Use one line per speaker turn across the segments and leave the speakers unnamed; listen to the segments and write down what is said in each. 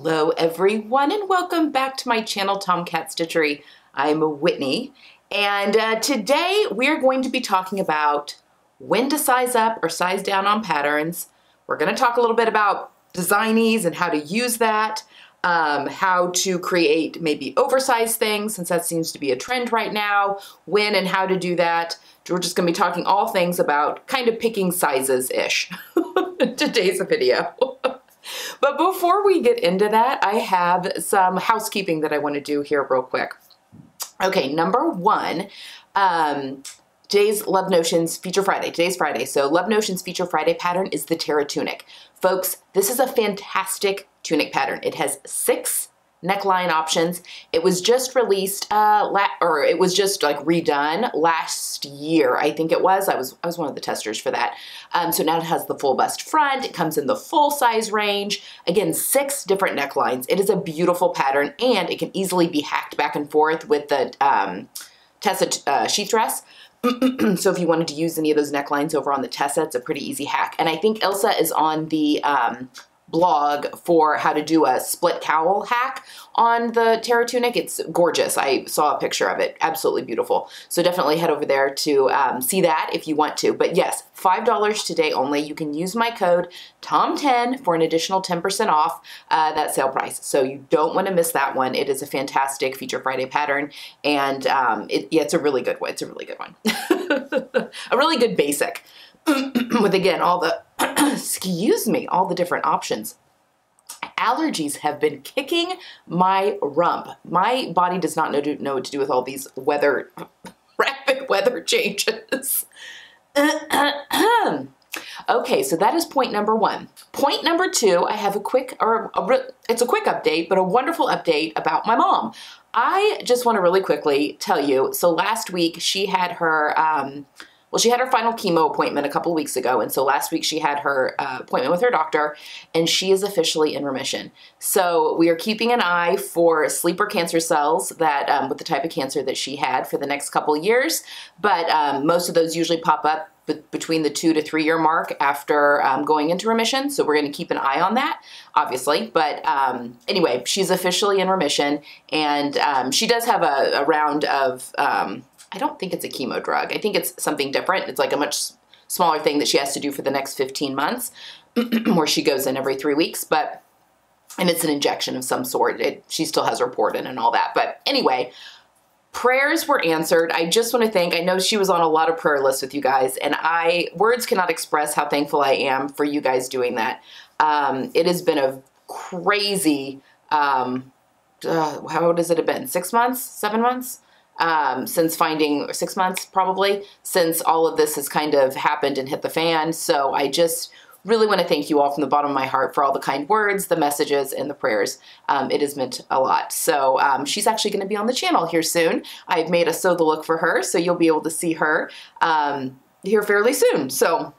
Hello everyone and welcome back to my channel, Tomcat Stitchery. I'm Whitney and today we're going to be talking about when to size up or size down on patterns. We're going to talk a little bit about designees and how to use that, how to create maybe oversized things since that seems to be a trend right now, when and how to do that. We're just going to be talking all things about kind of picking sizes-ish in today's video. But before we get into that, I have some housekeeping that I want to do here real quick. Okay, number one, today's Love Notions Feature Friday. Today's Friday, so Love Notions Feature Friday pattern is the Terra tunic. Folks, this is a fantastic tunic pattern. It has 6 neckline options. It was just released, it was just like redone last year, I think it was. I was one of the testers for that. So now it has the full bust front. It comes in the full size range. Again, 6 different necklines. It is a beautiful pattern and it can easily be hacked back and forth with the Tessa sheath dress. So if you wanted to use any of those necklines over on the Tessa, it's a pretty easy hack. And I think Elsa is on the blog for how to do a split cowl hack on the Terra tunic. It's gorgeous. I saw a picture of it. Absolutely beautiful. So definitely head over there to see that if you want to. But yes, $5 today only. You can use my code TOM10 for an additional 10% off that sale price. So you don't want to miss that one. It is a fantastic Feature Friday pattern. And it's a really good one. It's a really good one. A really good basic. With again, all the, excuse me, all the different options. Allergies have been kicking my rump. My body does not know what to do with all these rapid weather changes. Okay, so that is point number one. Point number two, I have a quick, it's a quick update, but a wonderful update about my mom. I just want to really quickly tell you, so last week she had her, she had her final chemo appointment a couple weeks ago, and so last week she had her appointment with her doctor, and she is officially in remission. So we are keeping an eye for sleeper cancer cells that, with the type of cancer that she had for the next couple years, but most of those usually pop up between the 2 to 3 year mark after going into remission. So we're going to keep an eye on that, obviously. But anyway, she's officially in remission, and she does have a round of I don't think it's a chemo drug. I think it's something different. It's like a much smaller thing that she has to do for the next 15 months where she goes in every 3 weeks, and it's an injection of some sort. She still has her port in and all that. But anyway, prayers were answered. I just want to thank, I know she was on a lot of prayer lists with you guys, and words cannot express how thankful I am for you guys doing that. It has been a crazy, how old has it been? 6 months? 7 months? Since finding, 6 months probably, since all of this has kind of happened and hit the fan. So I just really want to thank you all from the bottom of my heart for all the kind words, the messages, and the prayers. It has meant a lot. So she's actually going to be on the channel here soon. I've made a sew the look for her, so you'll be able to see her here fairly soon. So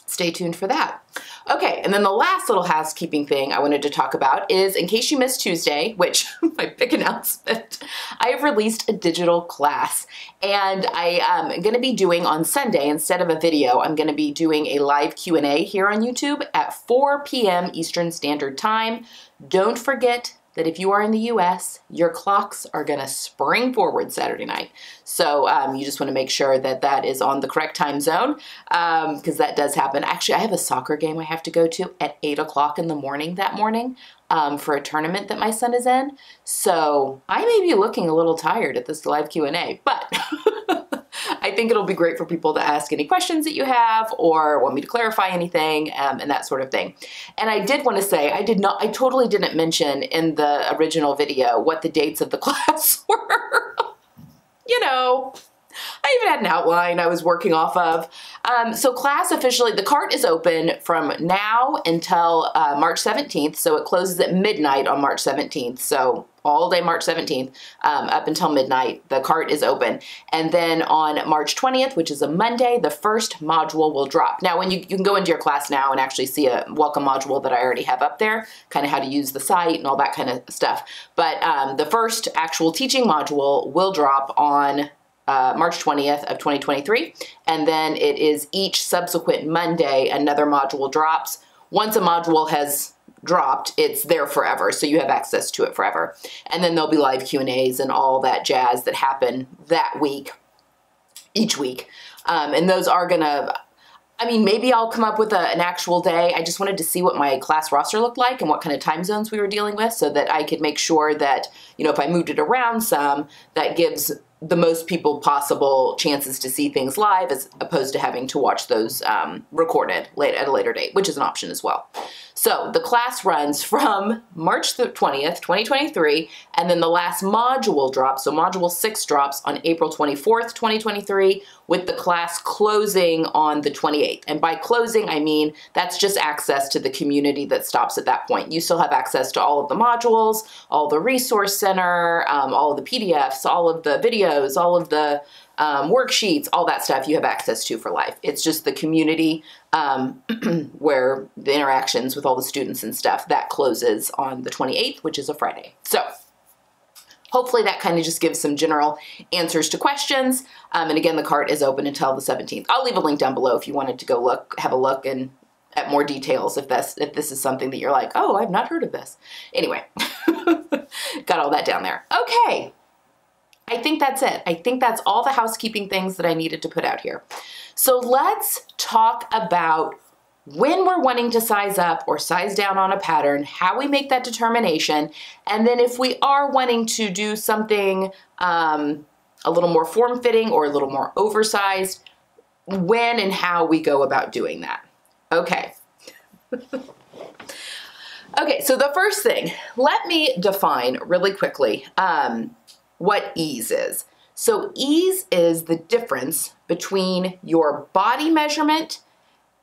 stay tuned for that. Okay, and then the last little housekeeping thing I wanted to talk about is, in case you missed Tuesday, which my big announcement, I have released a digital class, and I am going to be doing on Sunday, instead of a video, I'm going to be doing a live Q&A here on YouTube at 4 p.m. Eastern Standard Time. Don't forget that if you are in the US, your clocks are going to spring forward Saturday night. So you just want to make sure that that is on the correct time zone, because that does happen. Actually, I have a soccer game I have to go to at 8 o'clock in the morning that morning for a tournament that my son is in. So I may be looking a little tired at this live Q&A, but I think it'll be great for people to ask any questions that you have or want me to clarify anything and that sort of thing. And I did want to say, I totally didn't mention in the original video what the dates of the class were. You know, I even had an outline I was working off of. So class officially, the cart is open from now until March 17th. So it closes at midnight on March 17th. So all day March 17th up until midnight, the cart is open. And then on March 20th, which is a Monday, the first module will drop. Now, when you can go into your class now and actually see a welcome module that I already have up there, kind of how to use the site and all that kind of stuff. But the first actual teaching module will drop on March 20th of 2023, and then it is each subsequent Monday another module drops. Once a module has dropped, it's there forever. So you have access to it forever. And then there'll be live Q&As and all that jazz that happen that week, each week. And those are gonna, I mean, maybe I'll come up with an actual day. I just wanted to see what my class roster looked like and what kind of time zones we were dealing with so that I could make sure that, you know, if I moved it around some, that gives the most people possible chances to see things live as opposed to having to watch those recorded at a later date, which is an option as well. So the class runs from March the 20th, 2023, and then the last module drops, so module 6 drops on April 24th, 2023, with the class closing on the 28th. And by closing, I mean that's just access to the community that stops at that point. You still have access to all of the modules, all the resource center, all of the PDFs, all of the videos, all of the worksheets, all that stuff you have access to for life. It's just the community where the interactions with all the students and stuff, that closes on the 28th, which is a Friday. So hopefully that kind of just gives some general answers to questions. And again, the cart is open until the 17th. I'll leave a link down below if you wanted to go have a look and at more details if this is something that you're like, oh, I've not heard of this. Anyway, got all that down there. Okay. I think that's it. I think that's all the housekeeping things that I needed to put out here. So let's talk about when we're wanting to size up or size down on a pattern, how we make that determination, and then if we are wanting to do something a little more form-fitting or a little more oversized, when and how we go about doing that. Okay. Okay, so the first thing, let me define really quickly what ease is. So ease is the difference between your body measurement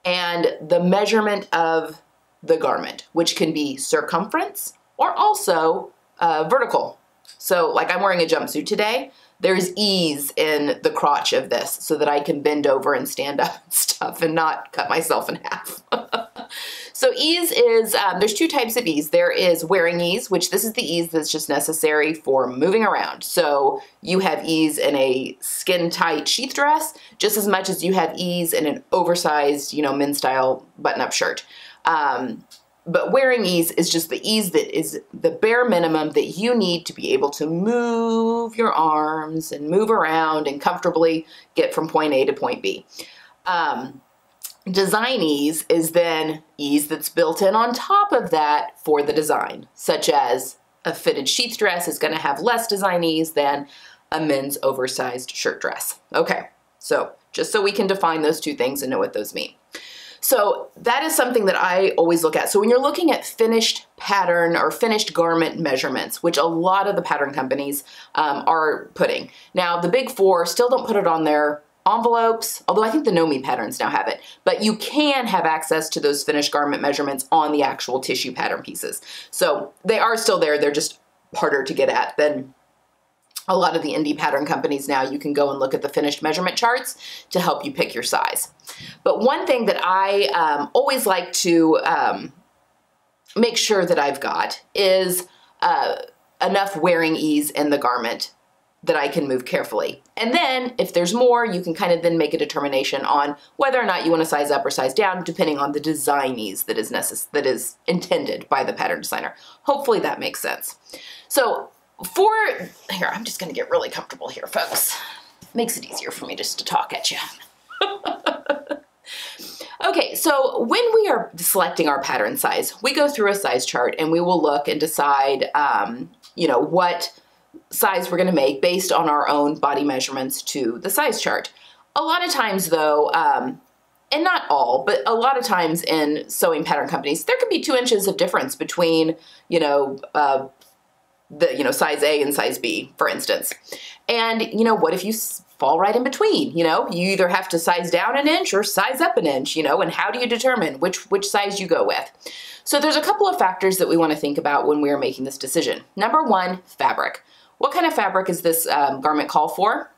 and the measurement of the garment, which can be circumference or also vertical. So like I'm wearing a jumpsuit today, there's ease in the crotch of this so that I can bend over and stand up and stuff and not cut myself in half. So ease is, there's two types of ease. There is wearing ease, which this is the ease that's just necessary for moving around. So you have ease in a skin tight sheath dress, just as much as you have ease in an oversized, you know, men's style button-up shirt. But wearing ease is just the ease that is the bare minimum that you need to be able to move your arms and move around and comfortably get from point A to point B. Design ease is then ease that's built in on top of that for the design, such as a fitted sheath dress is going to have less design ease than a men's oversized shirt dress. Okay, so just so we can define those two things and know what those mean. So that is something that I always look at. So when you're looking at finished pattern or finished garment measurements, which a lot of the pattern companies are putting. Now, the big four still don't put it on their envelopes, although I think the Know Me patterns now have it, but you can have access to those finished garment measurements on the actual tissue pattern pieces. So they are still there. They're just harder to get at than a lot of the indie pattern companies now. You can go and look at the finished measurement charts to help you pick your size. But one thing that I always like to make sure that I've got is enough wearing ease in the garment that I can move carefully. And then if there's more, you can kind of then make a determination on whether or not you want to size up or size down, depending on the design ease that is intended by the pattern designer. Hopefully that makes sense. So here, I'm just going to get really comfortable here, folks. Makes it easier for me just to talk at you. Okay, so when we are selecting our pattern size, we go through a size chart and we will look and decide, you know, what size we're going to make based on our own body measurements to the size chart. A lot of times though, and not all, but a lot of times in sewing pattern companies, there could be 2 inches of difference between, you know, size A and size B, for instance. And, you know, what if you fall right in between? You know, you either have to size down an inch or size up an inch, you know, and how do you determine which size you go with? So there's a couple of factors that we want to think about when we're making this decision. Number one, fabric. What kind of fabric is this garment call for?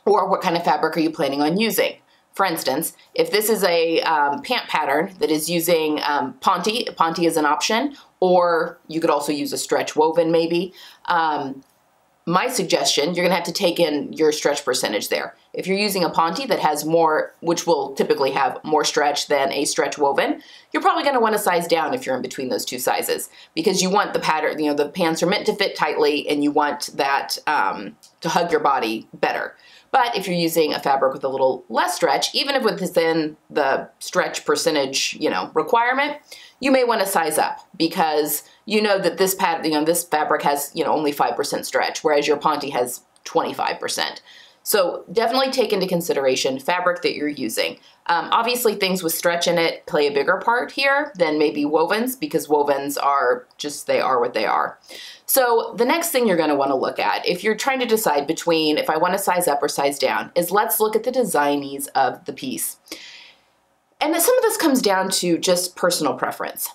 Or what kind of fabric are you planning on using? For instance, if this is a pant pattern that is using Ponte is an option, or you could also use a stretch woven maybe. my suggestion, you're gonna have to take in your stretch percentage there. If you're using a ponte that has more, which will typically have more stretch than a stretch woven, you're probably gonna wanna size down if you're in between those two sizes, because you want the pattern, the pants are meant to fit tightly and you want that to hug your body better. But if you're using a fabric with a little less stretch, even if within the stretch percentage, requirement, you may want to size up, because you know that this pattern, this fabric has, only 5% stretch, whereas your ponte has 25%. So definitely take into consideration fabric that you're using. Obviously things with stretch in it play a bigger part here than maybe wovens, because wovens are just, they are what they are. So the next thing you're going to want to look at, if you're trying to decide between if I want to size up or size down, is let's look at the designees of the piece. And some of this comes down to just personal preference.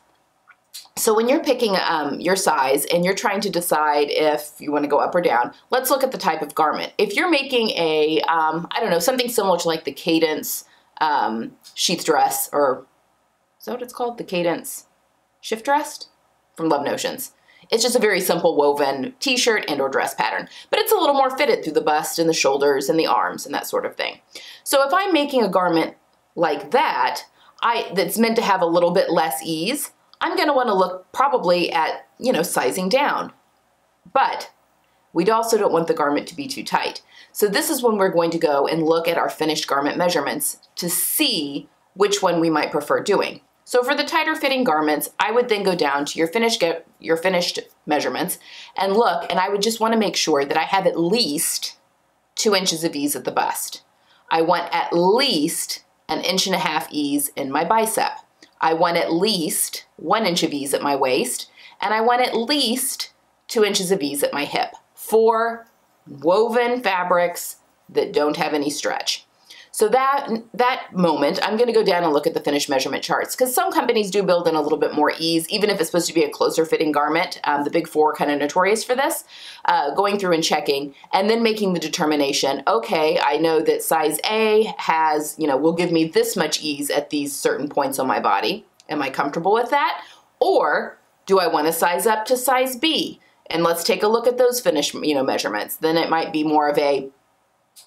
So when you're picking your size and you're trying to decide if you want to go up or down, let's look at the type of garment. If you're making a, I don't know, something similar to like the Cadence sheath dress, or is that what it's called? The Cadence shift dress from Love Notions. It's just a very simple woven t-shirt and or dress pattern, but it's a little more fitted through the bust and the shoulders and the arms and that sort of thing. So if I'm making a garment like that, that's meant to have a little bit less ease, I'm going to want to look probably at, sizing down. But we also don't want the garment to be too tight. So this is when we're going to go and look at our finished garment measurements to see which one we might prefer doing. So for the tighter fitting garments, I would then go down to your finished measurements and look, and I would just want to make sure that I have at least 2 inches of ease at the bust. I want at least 1.5 inches ease in my bicep. I want at least 1 inch of ease at my waist, and I want at least 2 inches of ease at my hip for woven fabrics that don't have any stretch. So that moment, I'm going to go down and look at the finished measurement charts, because some companies do build in a little bit more ease, even if it's supposed to be a closer fitting garment. The big four are kind of notorious for this, going through and checking and then making the determination, okay, I know that size A has, will give me this much ease at these certain points on my body. Am I comfortable with that? Or do I want to size up to size B? And let's take a look at those finished, measurements. Then it might be more of a,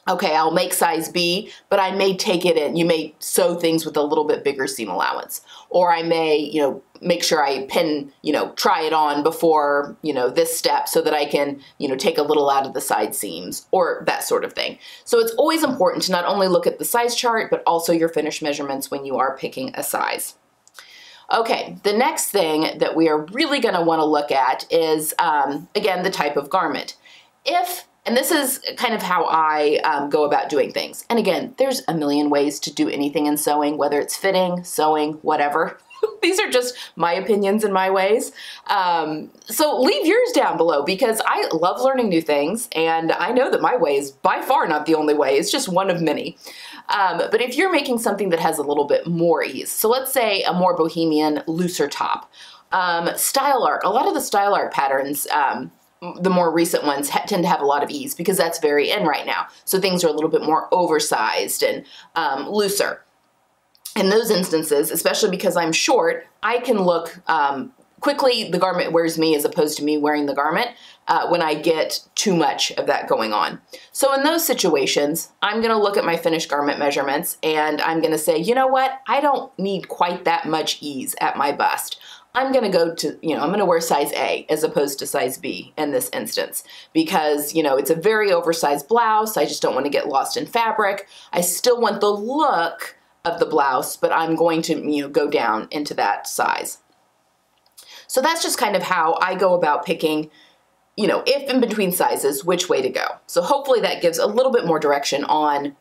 okay, I'll make size B, but I may take it in. You may sew things with a little bit bigger seam allowance. Or I may, make sure I pin, try it on before, this step so that I can, take a little out of the side seams or that sort of thing. So it's always important to not only look at the size chart, but also your finished measurements when you are picking a size. Okay, the next thing that we are really going to want to look at is, again, the type of garment. And this is kind of how I go about doing things. And again, there's a million ways to do anything in sewing, whether it's fitting, sewing, whatever. These are just my opinions and my ways. So leave yours down below, because I love learning new things, and I know that my way is by far not the only way. It's just one of many. But if you're making something that has a little bit more ease, so let's say a more bohemian, looser top, style arc, a lot of the style arc patterns, the more recent ones tend to have a lot of ease, because that's very in right now. So things are a little bit more oversized and looser. In those instances, especially because I'm short, I can look quickly, the garment wears me as opposed to me wearing the garment when I get too much of that going on. So in those situations, I'm going to look at my finished garment measurements and I'm going to say, you know what, I don't need quite that much ease at my bust. I'm going to go to, I'm going to wear size A as opposed to size B in this instance, because, it's a very oversized blouse. I just don't want to get lost in fabric. I still want the look of the blouse, but I'm going to, go down into that size. So that's just kind of how I go about picking, if in between sizes, which way to go. So hopefully that gives a little bit more direction on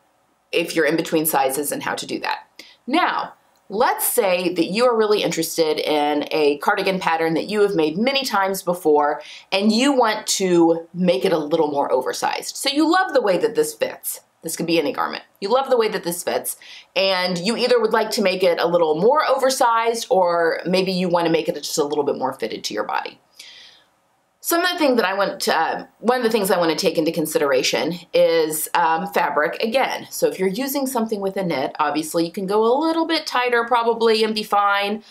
if you're in between sizes and how to do that. Now, let's say that you are really interested in a cardigan pattern that you have made many times before and you want to make it a little more oversized. So you love the way that this fits. This could be any garment. You love the way that this fits, and you either would like to make it a little more oversized, or maybe you want to make it just a little bit more fitted to your body. Some of the things that I want to, one of the things I want to take into consideration is fabric again. So if you're using something with a knit, obviously you can go a little bit tighter probably and be fine.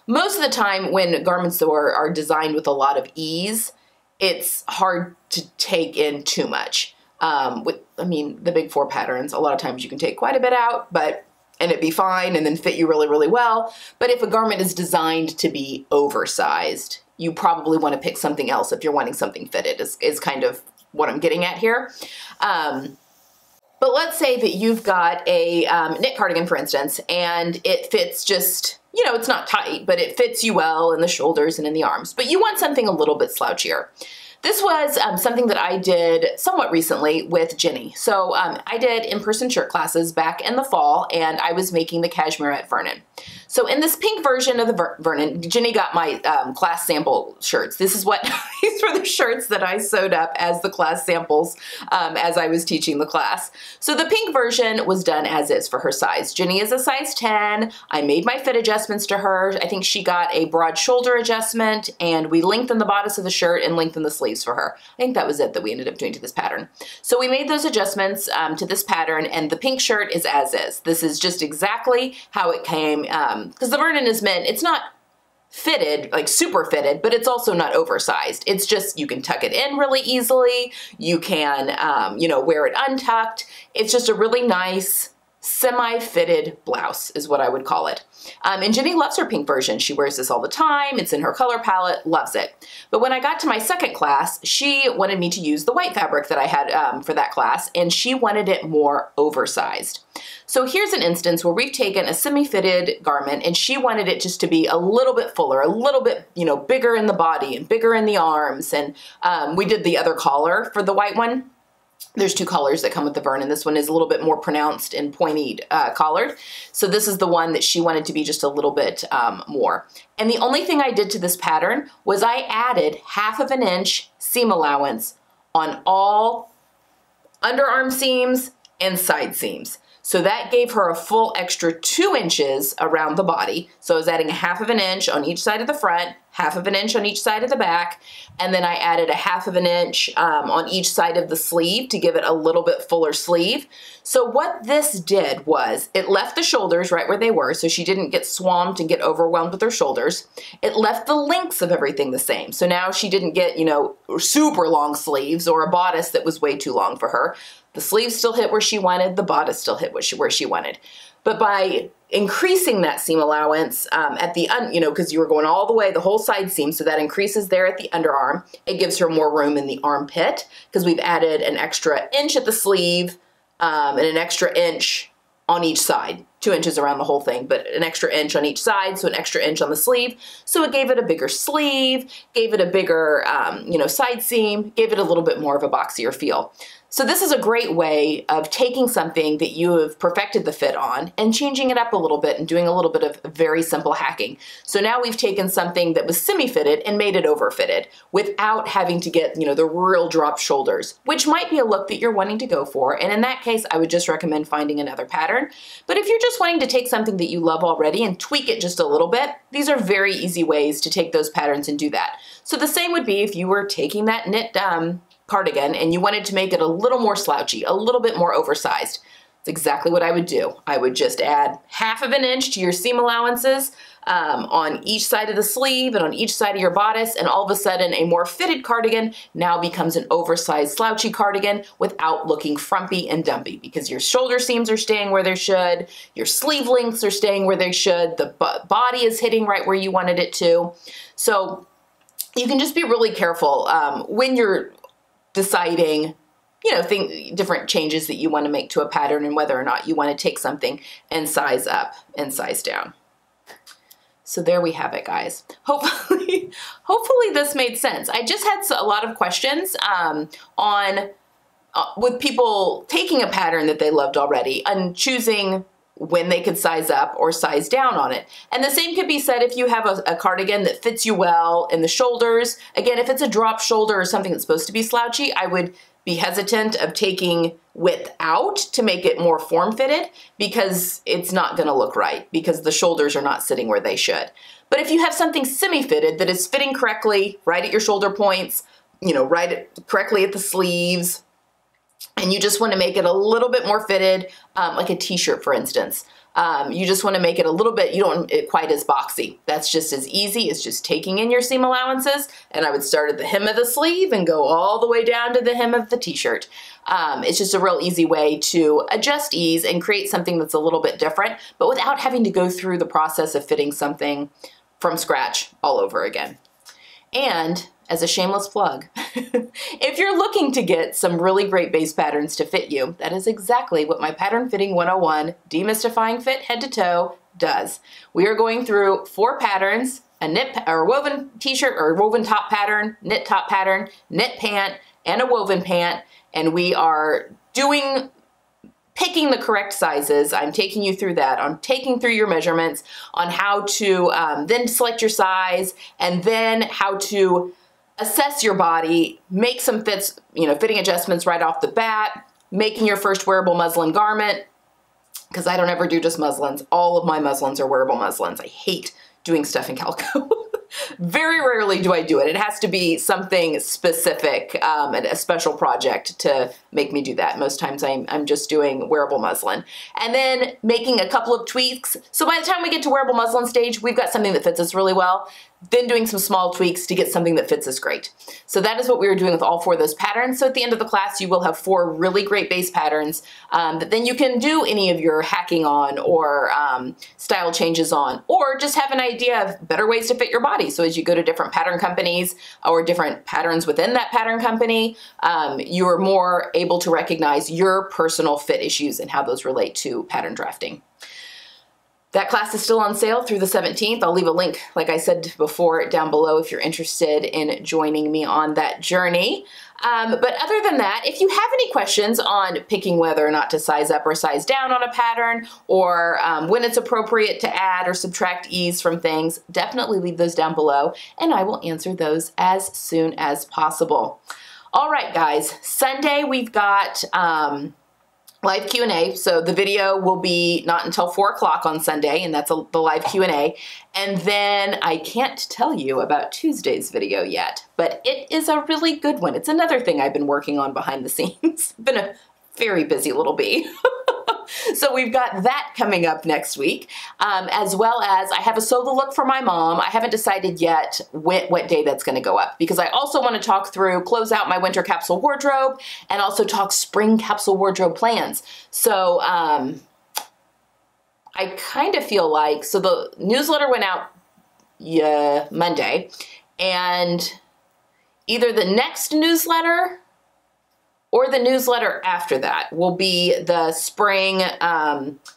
Most of the time when garments are designed with a lot of ease, it's hard to take in too much. The big 4 patterns, a lot of times you can take quite a bit out, and it'd be fine and then fit you really, really well. But if a garment is designed to be oversized, you probably want to pick something else if you're wanting something fitted, is kind of what I'm getting at here. But let's say that you've got a knit cardigan, for instance, and it fits just, it's not tight, but it fits you well in the shoulders and in the arms. But you want something a little bit slouchier. This was something that I did somewhat recently with Jenny. So I did in-person shirt classes back in the fall, and I was making the cashmere Vernon. So in this pink version of the Vernon, Jenny got my class sample shirts. These were the shirts that I sewed up as the class samples as I was teaching the class. So the pink version was done as is for her size. Jenny is a size 10. I made my fit adjustments to her. I think she got a broad shoulder adjustment, and we lengthened the bodice of the shirt and lengthened the sleeves for her. I think that was it that we ended up doing to this pattern. So we made those adjustments to this pattern, and the pink shirt is as is. This is just exactly how it came, because the Vernon is meant, it's not fitted, like super fitted, but it's also not oversized. It's just, you can tuck it in really easily. You can, wear it untucked. It's just a really nice, semi-fitted blouse is what I would call it. And Jenny loves her pink version. She wears this all the time. It's in her color palette, loves it. But when I got to my second class, she wanted me to use the white fabric that I had for that class, and she wanted it more oversized. So here's an instance where we've taken a semi-fitted garment, and she wanted it just to be a little bit fuller, a little bit, bigger in the body and bigger in the arms. And we did the other collar for the white one. There's 2 collars that come with the Vernon. This one is a little bit more pronounced and pointed collared. So this is the one that she wanted to be just a little bit more. And the only thing I did to this pattern was I added 1/2 inch seam allowance on all underarm seams and side seams. So that gave her a full extra 2 inches around the body. So I was adding 1/2 inch on each side of the front, 1/2 inch on each side of the back, and then I added 1/2 inch on each side of the sleeve to give it a little bit fuller sleeve. So what this did was it left the shoulders right where they were, so she didn't get swamped and get overwhelmed with her shoulders. It left the lengths of everything the same. So now she didn't get, super long sleeves or a bodice that was way too long for her. The sleeves still hit where she wanted, the bodice still hit where she wanted. But by increasing that seam allowance at the, because you were going all the way, the whole side seam, so that increases there at the underarm. It gives her more room in the armpit because we've added an extra inch at the sleeve and an extra inch on each side. 2 inches around the whole thing, but an extra inch on each side, so an extra inch on the sleeve. So it gave it a bigger sleeve, gave it a bigger, side seam, gave it a little bit more of a boxier feel. So this is a great way of taking something that you have perfected the fit on and changing it up a little bit and doing a little bit of very simple hacking. So now we've taken something that was semi-fitted and made it over-fitted without having to get, the real drop shoulders, which might be a look that you're wanting to go for. And in that case, I would just recommend finding another pattern. But if you're just wanting to take something that you love already and tweak it just a little bit, these are very easy ways to take those patterns and do that. So the same would be if you were taking that knit cardigan and you wanted to make it a little more slouchy, a little bit more oversized. It's exactly what I would do. I would just add 1/2 inch to your seam allowances on each side of the sleeve and on each side of your bodice, and all of a sudden a more fitted cardigan now becomes an oversized slouchy cardigan without looking frumpy and dumpy, because your shoulder seams are staying where they should, your sleeve lengths are staying where they should, the body is hitting right where you wanted it to. So you can just be really careful when you're deciding, different changes that you want to make to a pattern and whether or not you want to take something and size up and size down. So there we have it, guys. Hopefully this made sense. I just had a lot of questions with people taking a pattern that they loved already and choosing when they could size up or size down on it. And the same could be said if you have a cardigan that fits you well in the shoulders. Again, if it's a drop shoulder or something that's supposed to be slouchy, I would be hesitant of taking width out to make it more form-fitted, because it's not gonna look right because the shoulders are not sitting where they should. But if you have something semi-fitted that is fitting correctly, right at your shoulder points, correctly at the sleeves, and you just want to make it a little bit more fitted, like a t-shirt, for instance. You just want to make it a little bit, you don't want it quite as boxy. That's just as easy as just taking in your seam allowances, and I would start at the hem of the sleeve and go all the way down to the hem of the t-shirt. It's just a real easy way to adjust ease and create something that's a little bit different, but without having to go through the process of fitting something from scratch all over again. And as a shameless plug, if you're looking to get some really great base patterns to fit you, that is exactly what my Pattern Fitting 101 Demystifying Fit Head to Toe does. We are going through 4 patterns: a knit or woven t-shirt or woven top pattern, knit pant, and a woven pant, and we are picking the correct sizes. I'm taking you through that. I'm taking through your measurements on how to then select your size, and then how to assess your body, make some fitting adjustments right off the bat, making your first wearable muslin garment, because I don't ever do just muslins. All of my muslins are wearable muslins. I hate doing stuff in calico. Very rarely do I do it. It has to be something specific, and a special project to make me do that. Most times I'm just doing wearable muslin. And then making a couple of tweaks. So by the time we get to wearable muslin stage, we've got something that fits us really well. Then doing some small tweaks to get something that fits us great. So that is what we were doing with all 4 of those patterns. So at the end of the class, you will have 4 really great base patterns that then you can do any of your hacking on, or style changes on, or just have an idea of better ways to fit your body. So as you go to different pattern companies or different patterns within that pattern company, you are more able to recognize your personal fit issues and how those relate to pattern drafting. That class is still on sale through the 17th. I'll leave a link, like I said before, down below if you're interested in joining me on that journey. But other than that, if you have any questions on picking whether or not to size up or size down on a pattern, or when it's appropriate to add or subtract ease from things, definitely leave those down below, and I will answer those as soon as possible. All right, guys, Sunday we've got live Q&A. So the video will be not until 4 o'clock on Sunday, and that's the live Q&A. And then I can't tell you about Tuesday's video yet, but it is a really good one. It's another thing I've been working on behind the scenes. Been a very busy little bee. So we've got that coming up next week, as well as I have a sew the look for my mom. I haven't decided yet what day that's going to go up, because I also want to close out my winter capsule wardrobe, and also talk spring capsule wardrobe plans. So I kind of feel like, so the newsletter went out Monday, and either the next newsletter or the newsletter after that will be the spring,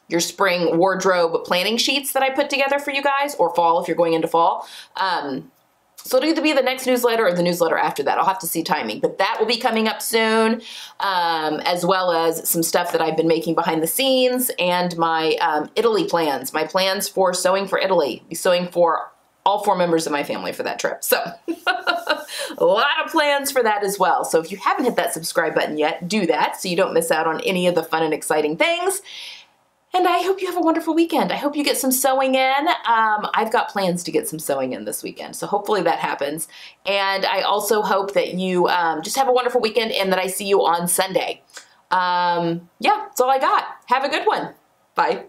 your spring wardrobe planning sheets that I put together for you guys, or fall if you're going into fall. So it'll either be the next newsletter or the newsletter after that. I'll have to see timing, but that will be coming up soon, as well as some stuff that I've been making behind the scenes, and my Italy plans, my plans for sewing for Italy, be sewing for all 4 members of my family for that trip. So a lot of plans for that as well. So if you haven't hit that subscribe button yet, do that so you don't miss out on any of the fun and exciting things. And I hope you have a wonderful weekend. I hope you get some sewing in. I've got plans to get some sewing in this weekend, so hopefully that happens. And I also hope that you just have a wonderful weekend, and that I see you on Sunday. Yeah, that's all I got. Have a good one. Bye.